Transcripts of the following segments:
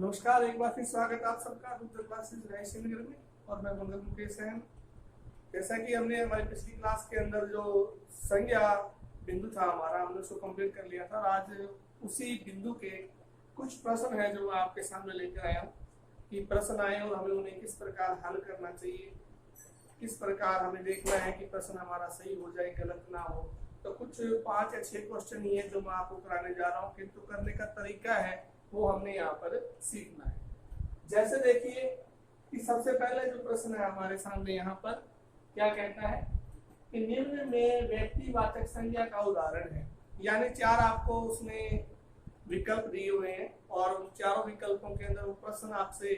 नमस्कार, एक बार फिर स्वागत आप सबका दूसरे क्लासेस रायसेनगर में। और मैं मंगल मुकेश हैं। जैसा कि हमने हमारी पिछली क्लास के अंदर जो संज्ञा बिंदु था हमारा, हमने उसको कंप्लीट कर लिया था। और आज उसी बिंदु के कुछ प्रश्न हैं जो मैं आपके सामने लेकर आया हूँ कि प्रश्न आए और हमें उन्हें किस प्रकार हल करना चाहिए, किस प्रकार हमें देखना है कि प्रश्न हमारा सही हो जाए, गलत ना हो। तो कुछ 5 या 6 क्वेश्चन ही है जो मैं आपको कराने जा रहा हूँ, किंतु करने का तरीका है वो हमने यहाँ पर सीखना है। जैसे देखिए कि सबसे पहले जो प्रश्न है हमारे सामने यहाँ पर क्या कहता है कि निम्न में व्यक्तिवाचक संज्ञा का उदाहरण है। यानी 4 आपको उसने विकल्प दिए हुए हैं और उन चारों विकल्पों के अंदर वो प्रश्न आपसे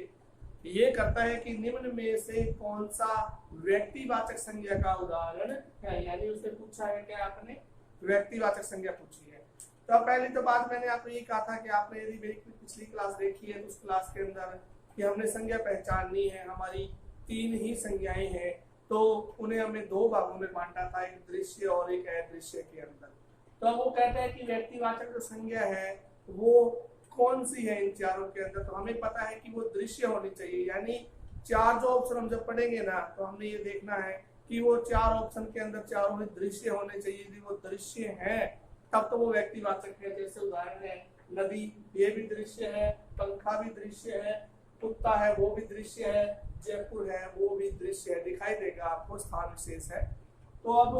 ये करता है कि निम्न में से कौन सा व्यक्तिवाचक संज्ञा का उदाहरण है। यानी उसने पूछा है कि आपने व्यक्तिवाचक संज्ञा पूछी है। तो पहली तो बात मैंने आपको ये कहा था कि आपने यदि मेरी पिछली क्लास देखी है तो उस क्लास के अंदर कि हमने संज्ञा पहचाननी है। हमारी 3 ही संज्ञाएं हैं, तो उन्हें हमें 2 भागों में बांटा था, एक दृश्य और एक अदृश्य के अंदर। तो अब वो कहते हैं कि व्यक्तिवाचक जो संज्ञा है वो कौन सी है इन चारों के अंदर। तो हमें पता है कि वो दृश्य होनी चाहिए। यानी 4 जो ऑप्शन हम जब पढ़ेंगे ना तो हमने ये देखना है कि वो 4 ऑप्शन के अंदर चारों में दृश्य होने चाहिए। यदि वो दृश्य है तब तो वो व्यक्तिवाचक है। जैसे उदाहरण है नदी, ये भी दृश्य है, पंखा भी दृश्य है, कुत्ता है वो भी दृश्य है, जयपुर है वो भी दृश्य है, दिखाई देगा आपको, स्थान विशेष है। तो अब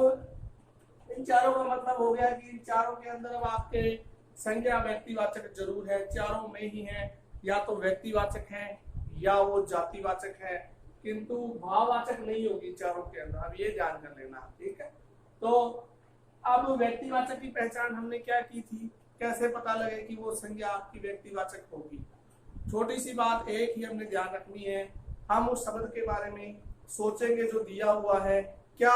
इन चारों का मतलब हो गया कि इन चारों के अंदर अब आपके संज्ञा व्यक्तिवाचक जरूर है, चारों में ही है। या तो व्यक्तिवाचक है या वो जातिवाचक है, किंतु भाववाचक नहीं होगी चारों के अंदर। अब ये ध्यान कर लेना, ठीक है। तो अब व्यक्तिवाचक की पहचान हमने क्या की थी, कैसे पता लगे कि वो संज्ञा आपकी व्यक्तिवाचक होगी। छोटी सी बात एक ही हमने ध्यान रखनी है, हम उस शब्द के बारे में सोचेंगे जो दिया हुआ है, क्या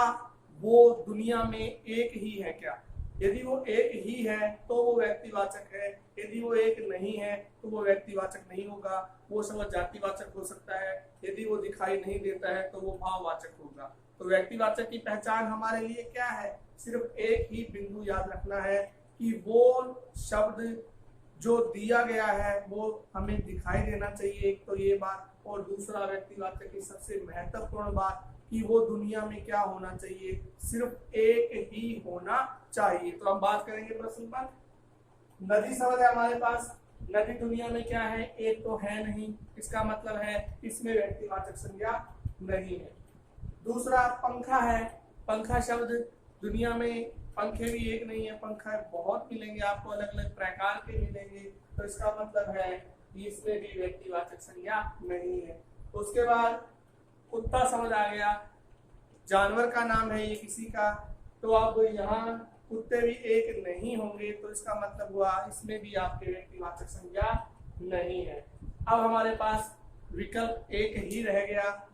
वो दुनिया में एक ही है क्या। यदि वो एक ही है तो वो व्यक्तिवाचक है, यदि वो एक नहीं है तो वो व्यक्तिवाचक नहीं होगा। वो शब्द जातिवाचक हो सकता है, यदि वो दिखाई नहीं देता है तो वो भाववाचक होगा। तो व्यक्तिवाचक की पहचान हमारे लिए क्या है, सिर्फ एक ही बिंदु याद रखना है कि वो शब्द जो दिया गया है वो हमें दिखाई देना चाहिए, एक तो ये बात। और दूसरा व्यक्तिवाचक की सबसे महत्वपूर्ण बात कि वो दुनिया में क्या होना चाहिए, सिर्फ एक ही होना चाहिए। तो हम बात करेंगे प्रश्न पर। नदी शब्द है हमारे पास, नदी दुनिया में क्या है, एक तो है नहीं, इसका मतलब है इसमें व्यक्तिवाचक संज्ञा नहीं है। दूसरा पंखा है, पंखा शब्द दुनिया में पंखे भी एक नहीं है, पंखा बहुत मिलेंगे आपको, अलग अलग प्रकार के मिलेंगे, तो इसका मतलब है कि इसमें भी व्यक्तिवाचक संज्ञा नहीं है। उसके बाद कुत्ता समझ आ गया, जानवर का नाम है ये किसी का, तो अब यहाँ कुत्ते भी एक नहीं होंगे, तो इसका मतलब हुआ इसमें भी आपके व्यक्तिवाचक संज्ञा नहीं है। अब हमारे पास विकल्प एक ही रह गया,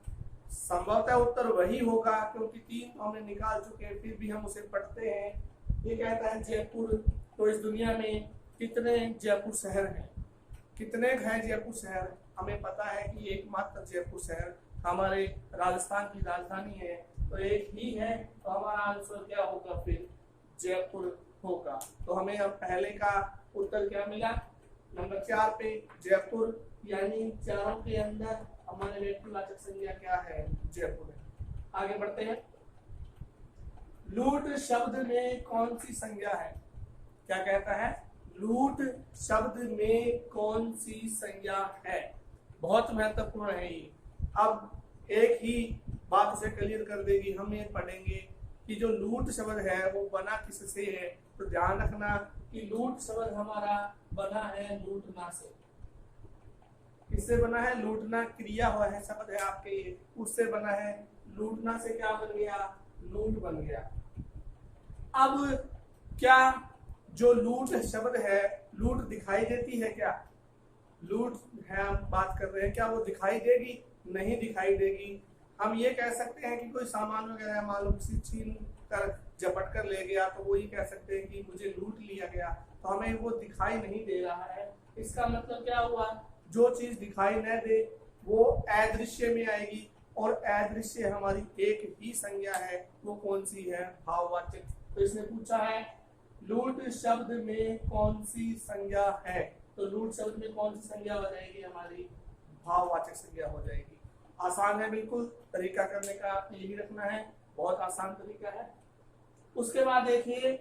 संभवतः उत्तर वही होगा क्योंकि 3 हमने निकाल चुके हैं, फिर भी हम उसे पढ़ते हैं। ये कहता है जयपुर, तो इस दुनिया में कितने जयपुर शहर हैं, कितने हैं जयपुर शहर। हमें पता है कि एकमात्र जयपुर शहर हमारे राजस्थान की राजधानी है, तो एक ही है, तो हमारा आंसर क्या होगा, फिर जयपुर होगा। तो हमें अब पहले का उत्तर क्या मिला, नंबर 4 पे जयपुर। यानी चारों के अंदर हमारे व्यक्तिवाचक संज्ञा क्या है, जयपुर है। आगे बढ़ते हैं। लूट शब्द में कौन सी संज्ञा है, क्या कहता है, लूट शब्द में कौन सी संज्ञा है, बहुत महत्वपूर्ण है ये। अब एक ही बात से क्लियर कर देगी, हम ये पढ़ेंगे कि जो लूट शब्द है वो बना किससे है। तो ध्यान रखना कि लूट शब्द हमारा बना है लूटना से। किससे बना है, लूटना क्रिया हुआ है शब्द है आपके ये, उससे बना है। लूटना से क्या बन गया, लूट बन गया। अब क्या जो लूट शब्द है, लूट दिखाई देती है क्या, लूट है हम बात कर रहे हैं, क्या वो दिखाई देगी, नहीं दिखाई देगी। हम ये कह सकते हैं कि कोई सामान वगैरह मालूम किसी छीन कर झपट कर ले गया तो वो ही कह सकते हैं कि मुझे लूट लिया गया, तो हमें वो दिखाई नहीं दे रहा है। इसका मतलब क्या हुआ, जो चीज दिखाई न दे वो अदृश्य में आएगी, और अदृश्य हमारी एक ही संज्ञा है, वो कौन सी है, भाववाचक। तो इसने पूछा है लूट शब्द में कौन सी संज्ञा है, तो लूट शब्द में कौन सी संज्ञा हो जाएगी हमारी, भाववाचक संज्ञा हो जाएगी। आसान है बिल्कुल, तरीका करने का आपने यही रखना है, बहुत आसान तरीका है। उसके बाद देखिए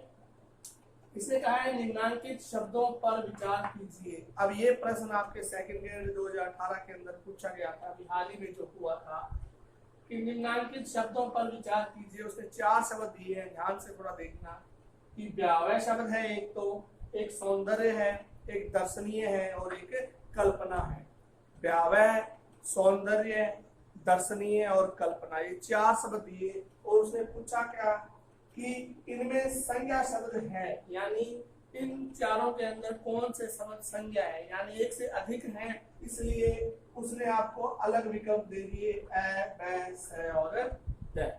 इसने कहा है निम्नांकित शब्दों पर विचार कीजिए। अब ये प्रश्न आपके सेकंड ग्रेड 2018 के अंदर पूछा गया था, अभी हाल ही में जो हुआ था कि निम्नांकित शब्दों पर विचार कीजिए। उसने 4 शब्द दिए हैं, ध्यान से थोड़ा देखना कि व्यावय शब्द है एक, तो एक सौंदर्य है, एक दर्शनीय है और एक कल्पना है। व्यावय, सौंदर्य, दर्शनीय और कल्पना, ये 4 शब्द दिए और उसने पूछा क्या कि इनमें संज्ञा शब्द है, यानी इन चारों के अंदर कौन से शब्द संज्ञा है, यानी एक से अधिक है, इसलिए उसने आपको अलग विकल्प दे दिए अ, ब, स और द।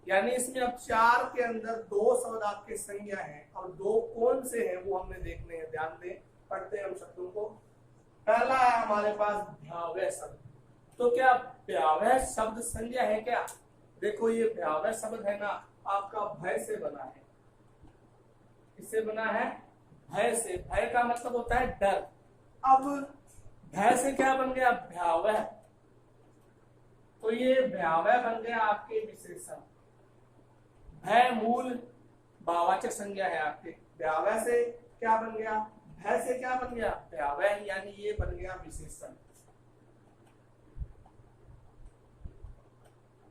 यानी इसमें अब 4 के अंदर 2 शब्द आपके संज्ञा हैं और 2 कौन से हैं वो हमने देखने हैं। ध्यान दें, पढ़ते हैं हम शब्दों को। पहला है हमारे पास भयावह शब्द। तो क्या भयावह शब्द संज्ञा है क्या? देखो ये भयावह शब्द है ना, आपका भय से बना है। इससे बना है भय से। भय का मतलब होता है डर। अब भय से क्या बन गया? भयावह। तो ये भयावह बन गया आपके विशेषण। भय मूल भाववाचक संज्ञा है आपके। भयावह से क्या बन गया? भय से क्या बन गया? भयावह, यानी ये बन गया विशेषण।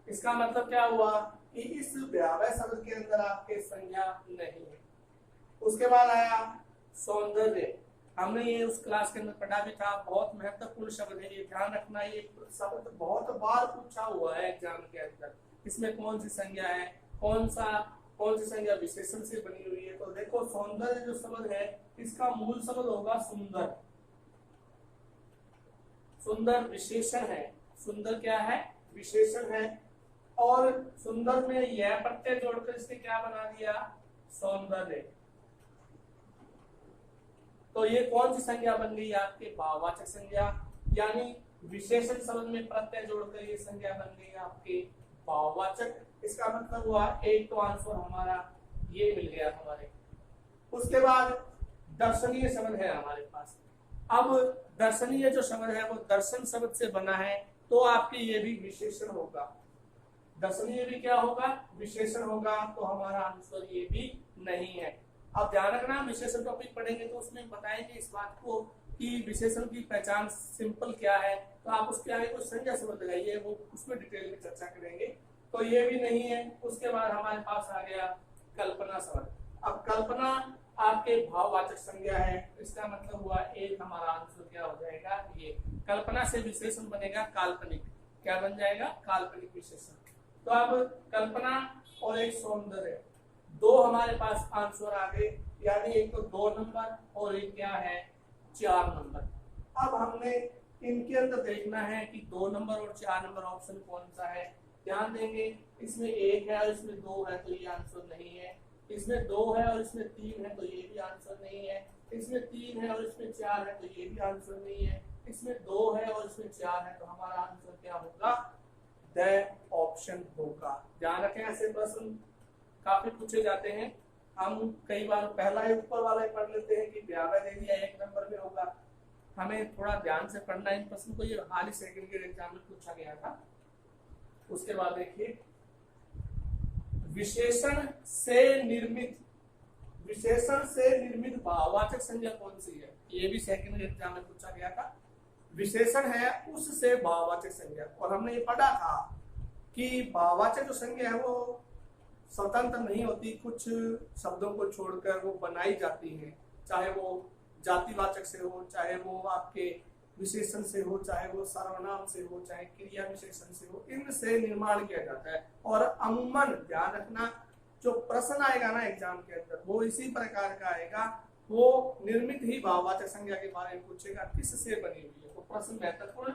इसका मतलब क्या हुआ कि इस भयावह शब्द के अंदर आपके संज्ञा नहीं है। उसके बाद आया सौंदर्य। हमने ये उस क्लास के अंदर पढ़ा भी था, बहुत महत्वपूर्ण शब्द है, ये ध्यान रखना। ये शब्द बहुत बार पूछा हुआ है एग्जाम के अंदर। इसमें कौन सी संज्ञा है, कौन सी संज्ञा विशेषण से बनी हुई है। तो देखो सौंदर्य जो शब्द है इसका मूल शब्द होगा सुंदर। सुंदर विशेषण है। सुंदर क्या है? विशेषण है। और सुंदर में यह प्रत्यय जोड़कर इसने क्या बना दिया? सौंदर्य। तो ये कौन सी संज्ञा बन गई? आपके भाववाचक संज्ञा। यानी विशेषण शब्द में प्रत्यय जोड़कर ये संज्ञा बन गई आपके भाववाचक। इसका मतलब हुआ एक तो आंसर हमारा ये मिल गया हमारे। उसके बाद दर्शनीय शब्द है हमारे पास। अब दर्शनीय जो शब्द है वो दर्शन शब्द से बना है, तो आपके ये भी विशेषण होगा। दर्शनीय भी क्या होगा? विशेषण होगा। तो हमारा आंसर ये भी नहीं है। अब ध्यान रखना, विशेषण टॉपिक पढ़ेंगे तो उसमें बताएंगे इस बात को कि विशेषण की पहचान सिंपल क्या है। तो आप उसके आगे कुछ संज्ञा शब्द लगाइए, वो उसमें डिटेल में चर्चा करेंगे। तो ये भी नहीं है। उसके बाद हमारे पास आ गया कल्पना शब्द। अब कल्पना आपके भाववाचक संज्ञा है। इसका मतलब हुआ एक हमारा आंसर क्या हो जाएगा? ये कल्पना से विशेषण बनेगा काल्पनिक। क्या बन जाएगा? काल्पनिक विशेषण। तो अब कल्पना और एक सौंदर्य, 2 हमारे पास आंसर आ गए। यानी एक तो 2 नंबर और एक क्या है? 4 नंबर। अब हमने इनके अंदर देखना है कि 2 नंबर और 4 नंबर ऑप्शन कौन सा है। ध्यान देंगे, इसमें 1 है और इसमें 2 है तो ये आंसर नहीं है। इसमें 2 है और इसमें 3 है तो ये भी आंसर नहीं है। इसमें 3 है और इसमें 4 है तो ये भी आंसर नहीं है। इसमें 2 है और इसमें 4 है, तो हमारा आंसर क्या होगा? द ऑप्शन होगा। ध्यान रखें, ऐसे प्रश्न काफी पूछे जाते हैं। हम कई बार पहला ही ऊपर वाला ही पढ़ लेते हैं कि व्यावय दे दिया 1 नंबर में होगा। हमें थोड़ा ध्यान से पढ़ना है इन प्रश्न को। ये हाल ही सेकंड के एग्जाम में पूछा गया था। उसके बाद देखिए विशेषण से निर्मित भाववाचक संज्ञा कौन सी है? ये भी सेकंड एग्जाम में पूछा गया था। विशेषण है उससे भाववाचक संज्ञा। और हमने ये पढ़ा था कि भाववाचक जो संज्ञा है वो स्वतंत्र नहीं होती, कुछ शब्दों को छोड़कर वो बनाई जाती है। चाहे वो जातिवाचक से हो, चाहे वो आपके विशेषण से हो, चाहे वो सर्वनाम से हो, चाहे क्रिया विशेषण से हो, इनसे निर्माण किया जाता है। और अमूमन ध्यान रखना, जो प्रश्न आएगा ना एग्जाम के अंदर वो इसी प्रकार का आएगा। वो निर्मित ही भाववाचक संज्ञा के बारे में पूछेगा, किससे बनी हुई है। तो प्रश्न महत्वपूर्ण,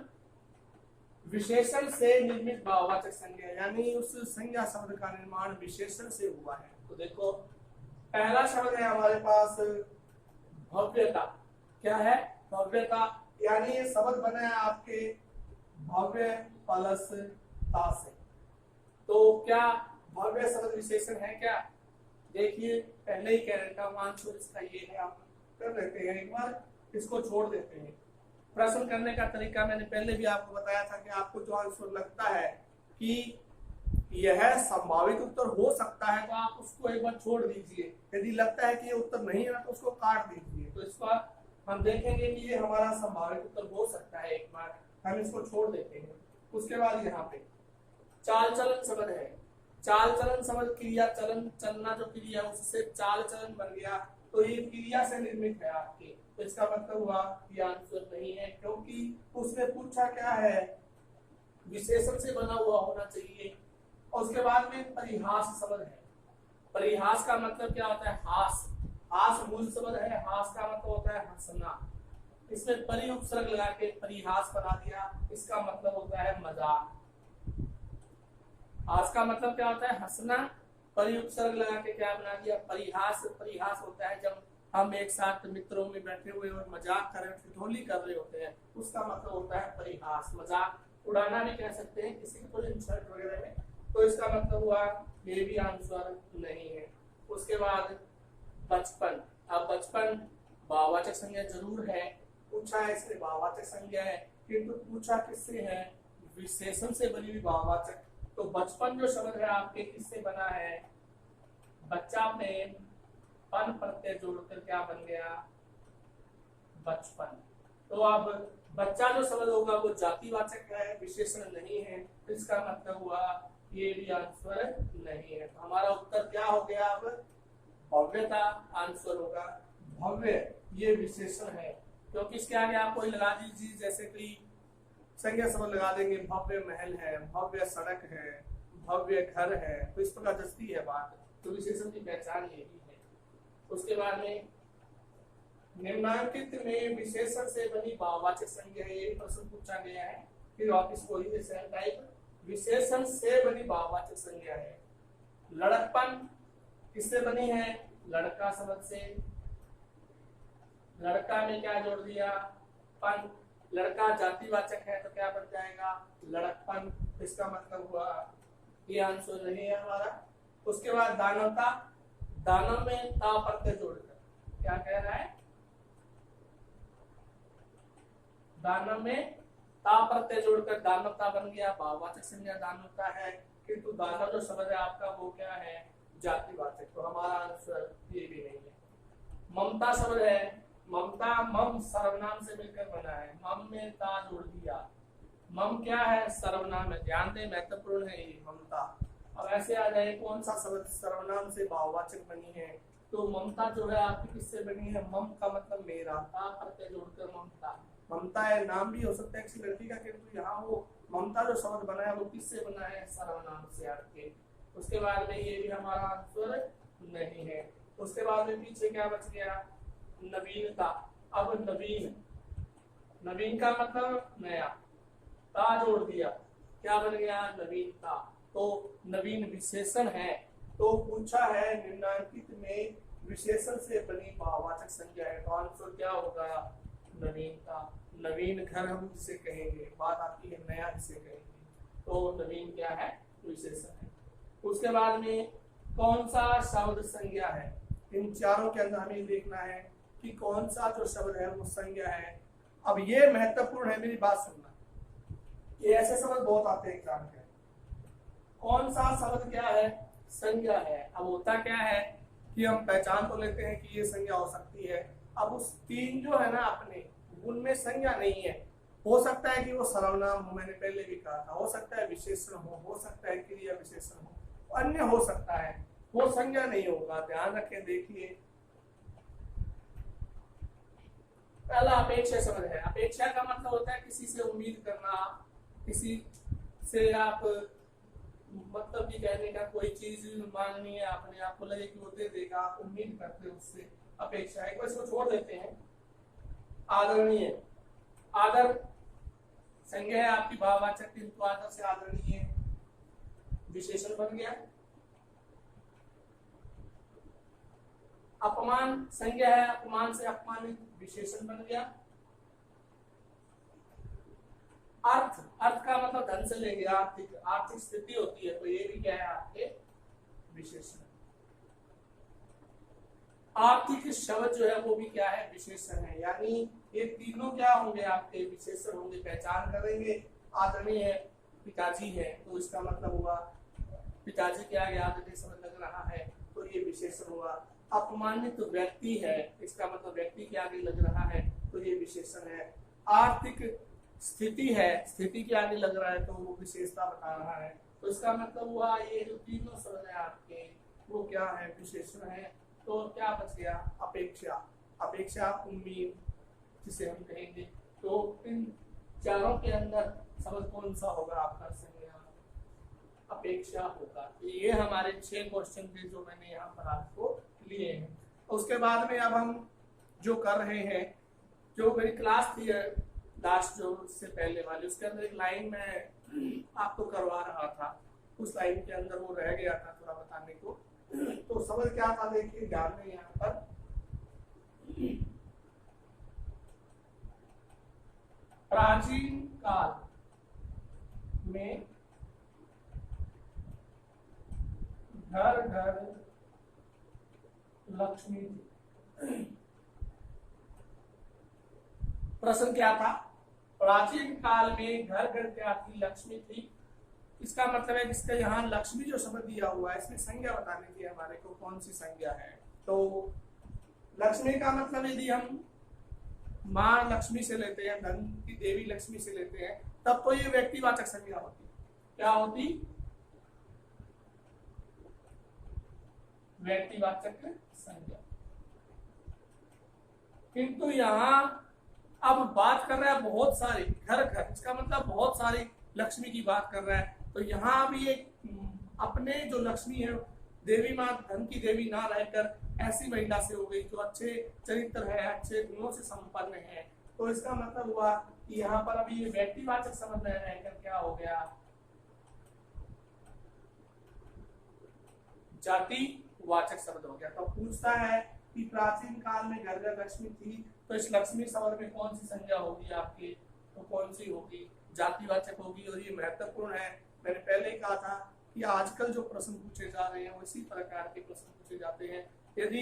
विशेषण से निर्मित भाववाचक संज्ञा, यानी उस संज्ञा शब्द का निर्माण विशेषण से हुआ है। तो देखो पहला शब्द है हमारे पास भव्यता। क्या है? भव्यता। यानी ये शब्द बना है आपके भव्य प्लस ता से। तो क्या भव्य शब्द विशेषण है क्या? देखिए पहले ही कह रहा था आंसर इसका ये है, आप कर लेते हैं एक बार। इसको छोड़ देते हैं। प्रश्न करने का तरीका मैंने पहले भी आपको बताया था कि आपको जो आंसर लगता है कि यह संभावित उत्तर हो सकता है तो आप उसको एक बार छोड़ दीजिए, यदि लगता है कि ये उत्तर नहीं है तो उसको काट दीजिए। तो इस बार हम देखेंगे कि ये हमारा संभावित उत्तर हो सकता है, एक बार हम इसको छोड़ देते हैं। उसके बाद यहाँ पे चाल चलन शब्द है। चाल चलन शब्द क्रिया चलन, चलना जो क्रिया उससे चाल चलन बन गया, तो ये क्रिया से निर्मित है आपके, तो इसका मतलब हुआ ये आंसर नहीं है, क्योंकि उसने पूछा क्या है, विशेषण से बना हुआ होना चाहिए। और उसके बाद में परिहास शब्द है। परिहास का मतलब क्या होता है, हास। हास मूल शब्द है, हास का मतलब होता है हंसना। इसमें परि उपसर्ग लगा के परिहास बना दिया, इसका मतलब होता है मजाक। हास का मतलब क्या होता है, हंसना। परि उपसर्ग लगा के क्या बना दिया, परिहास। परिहास होता है जब हम एक साथ मित्रों में बैठे हुए और मजाक कर रहे, ठिठोली कर रहे होते हैं, उसका मतलब होता है परिहास। मजाक उड़ाना भी कह सकते हैं किसी को इंसल्ट वगैरह में, तो इसका मतलब हुआ ये भी आंसर नहीं है। उसके बाद बचपन। अब बचपन भाववाचक संज्ञा जरूर है, पूछा है इसलिए भाववाचक संज्ञा है, किंतु पूछा किससे है, विशेषण से बनी हुई भाववाचक। तो बचपन जो शब्द है आपके किससे बना है, बच्चा में पन प्रत्यय जोड़कर क्या बन गया, बचपन। तो अब बच्चा जो शब्द होगा वो जातिवाचक है, विशेषण नहीं है, तो इसका मतलब हुआ ये भी आंसर नहीं है। तो हमारा उत्तर क्या हो गया, अब भव्यता आंसर होगा। भव्य ये विशेषण है, क्योंकि इसके आगे आप कोई लगा दीजिए, जैसे कि संज्ञा शब्द लगा देंगे, भव्य महल है, भव्य सड़क है, भव्य घर है, तो इस प्रकार जस्ती है बात, तो विशेषण की पहचान यही है। उसके बाद में निम्नांकित में विशेषण से बनी भाववाचक संज्ञा, ये प्रश्न पूछा गया है, फिर वापिस वही सेम टाइप, विशेषण से बनी भाववाचक संज्ञा है। लड़कपन किससे बनी है, लड़का शब्द से। लड़का में क्या जोड़ दिया, पन। लड़का जातिवाचक है तो क्या बन जाएगा, लड़कपन। इसका मतलब हुआ ये आंसर नहीं है हमारा। उसके बाद दानवता। दानव में ता प्रत्यय जोड़कर क्या कह रहा है, दानव में ता प्रत्यय जोड़कर दानवता बन गया, भाववाचक संज्ञा दानवता है, किंतु दानव जो शब्द है आपका वो क्या है, जातिवाचक, तो हमारा आंसर ये भी नहीं है। ममता शब्द है। ममता मम सर्वनाम से मिलकर बना है, मम में ता जोड़ दिया। मम क्या है, सर्वनाम है, ध्यान दें महत्वपूर्ण है ये ममता। अब ऐसे आ जाए कौन सा शब्द सर्वनाम से भाववाचक बनी है, तो ममता जो है आपकी किससे बनी है, मम का मतलब मेरा, ता प्रत्यय जोड़कर ममता। ममता है, नाम भी हो सकता है किसी लड़की का, किंतु यहाँ वो ममता जो शब्द बना है वो किससे बना है, सर्वनाम से आपके। उसके बाद में ये भी हमारा आंसर नहीं है। उसके बाद में पीछे क्या बच गया, नवीनता। अब नवीन, नवीन का मतलब नया, ता जोड़ दिया, क्या बन गया, नवीनता। तो नवीन विशेषण है, तो पूछा है निम्नांकित में विशेषण से बनी भाववाचक संज्ञा है, तो आंसर क्या होगा, नवीनता। नवीन घर हम जिसे कहेंगे, बात आपकी है नया जिसे कहेंगे, तो नवीन क्या है, विशेषण है। उसके बाद में कौन सा शब्द संज्ञा है, इन चारों के अंदर हमें देखना है कि कौन सा जो शब्द है वो संज्ञा है। अब ये महत्वपूर्ण है, मेरी बात सुनना, ये ऐसे शब्द बहुत आते हैं एग्जाम के, कौन सा शब्द क्या है, संज्ञा है। अब होता क्या है कि हम पहचान तो लेते हैं कि ये संज्ञा हो सकती है, अब उस तीन जो है ना अपने, उनमें संज्ञा नहीं है। हो सकता है कि वो सर्वनाम हो, मैंने पहले भी कहा था, हो सकता है विशेषण हो सकता है क्रिया विशेषण हो, अन्य हो सकता है, वो संज्ञा नहीं होगा, ध्यान रखें। देखिए पहला अपेक्षा शब्द है। अपेक्षा का मतलब होता है किसी से उम्मीद करना, किसी से आप मतलब कि कहने का, कोई चीज मांगनी है आपने, आपको लगे कि वो दे देगा, आप उम्मीद करते हो उससे, अपेक्षा। एक बार इसको छोड़ देते हैं। आदरणीय, आदर संज्ञा है आपकी भाववाचक, किंतु आदर से आदरणीय विशेषण बन गया। अपमान संज्ञा है, अपमान से अपमानित विशेषण बन गया। अर्थ, अर्थ का मतलब धन से लेंगे, आर्थिक, आर्थिक स्थिति होती है, तो ये भी क्या है आपके विशेषण। आर्थिक शब्द जो है वो भी क्या है, विशेषण है। यानी ये तीनों क्या होंगे, आपके विशेषण होंगे। पहचान करेंगे आदरणीय पिताजी है तो इसका मतलब हुआ पिताजी के आगे आदरणीय शब्द लग रहा है तो ये विशेषण हुआ। अपमानित व्यक्ति है, इसका मतलब व्यक्ति के आगे लग रहा है तो ये विशेषण है। आर्थिक स्थिति है, स्थिति के आगे लग रहा है तो वो विशेषता बता रहा है। तो इसका मतलब हुआ ये जो तीनों शब्द है आपके वो क्या है, विशेषण है। तो क्या बच गया, अपेक्षा। अपेक्षा, उम्मीद जिसे हम कहेंगे। तो इन चारों के अंदर शब्द कौन सा होगा आपका, संज्ञा अपेक्षा होगा। तो ये हमारे 6 क्वेश्चन थे जो मैंने यहाँ पर आपको लिए हैं। उसके बाद में अब हम जो कर रहे हैं, जो मेरी क्लास थी लास्ट जो उससे पहले वाली, उसके अंदर एक लाइन में आपको करवा रहा था, उस लाइन के अंदर वो रह गया था थोड़ा बताने को। तो समझ क्या था, देखिए ध्यान में यहाँ पर प्राचीन काल में घर घर लक्ष्मी थी। प्रश्न क्या था, प्राचीन काल में घर घर क्या थी, लक्ष्मी थी। इसका मतलब है जिसका यहाँ लक्ष्मी जो शब्द दिया हुआ है इसमें संज्ञा बताने की हमारे को कौन सी संज्ञा है। तो लक्ष्मी का मतलब यदि हम माँ लक्ष्मी से लेते हैं, धन की देवी लक्ष्मी से लेते हैं, तब तो ये व्यक्तिवाचक संज्ञा होती। क्या होती, व्यक्तिवाचक संज्ञा। किंतु यहाँ अब बात कर रहा है बहुत सारी घर घर, इसका मतलब बहुत सारी लक्ष्मी की बात कर रहा है। तो यहाँ भी एक अपने जो लक्ष्मी है देवी माँ, धन की देवी ना रहकर ऐसी महिला से हो गई जो अच्छे चरित्र है, अच्छे गुणों से संपन्न है। तो इसका मतलब हुआ कि यहाँ पर अभी ये व्यक्तिवाचक शब्द में रहकर क्या हो गया, जातिवाचक शब्द हो गया। तो पूछता है कि प्राचीन काल में घर घर लक्ष्मी थी, तो इस लक्ष्मी शब्द में कौन सी संज्ञा होगी आपकी, तो कौन सी होगी, जातिवाचक होगी। और ये महत्वपूर्ण है, मैंने पहले ही कहा था कि आजकल जो प्रश्न पूछे जा रहे हैं वो इसी प्रकार के प्रश्न पूछे जाते हैं। यदि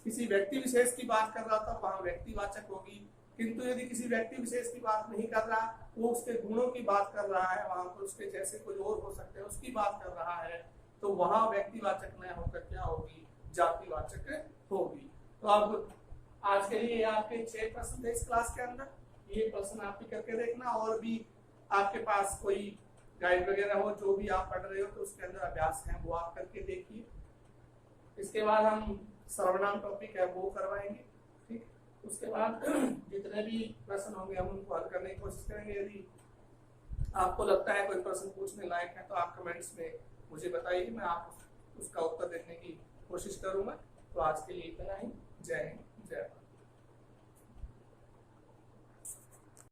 किसी व्यक्ति विशेष की बात कर रहा था वहां व्यक्तिवाचक होगी, किंतु यदि किसी व्यक्ति विशेष की बात नहीं कर रहा, वो उसके गुणों की बात कर रहा है, वहां पर उसके जैसे कोई और हो सकते हैं उसकी बात कर रहा है, तो वहां व्यक्तिवाचक न होकर क्या होगी, जातिवाचक होगी। तो अब आज के लिए आपके 6 प्रश्न थे इस क्लास के अंदर, ये प्रश्न आप भी करके देखना। और भी आपके पास कोई गाइड वगैरह हो जो भी आप पढ़ रहे हो तो उसके अंदर अभ्यास है वो आप करके देखिए। इसके बाद हम सर्वनाम टॉपिक है वो करवाएंगे, ठीक। उसके बाद जितने भी प्रश्न होंगे हम उनको हल करने की कोशिश करेंगे। यदि आपको लगता है कोई प्रश्न पूछने लायक है तो आप कमेंट्स में मुझे बताइए, मैं आप उसका उत्तर देने की कोशिश करूंगा। तो आज के लिए इतना ही, जय हिंद।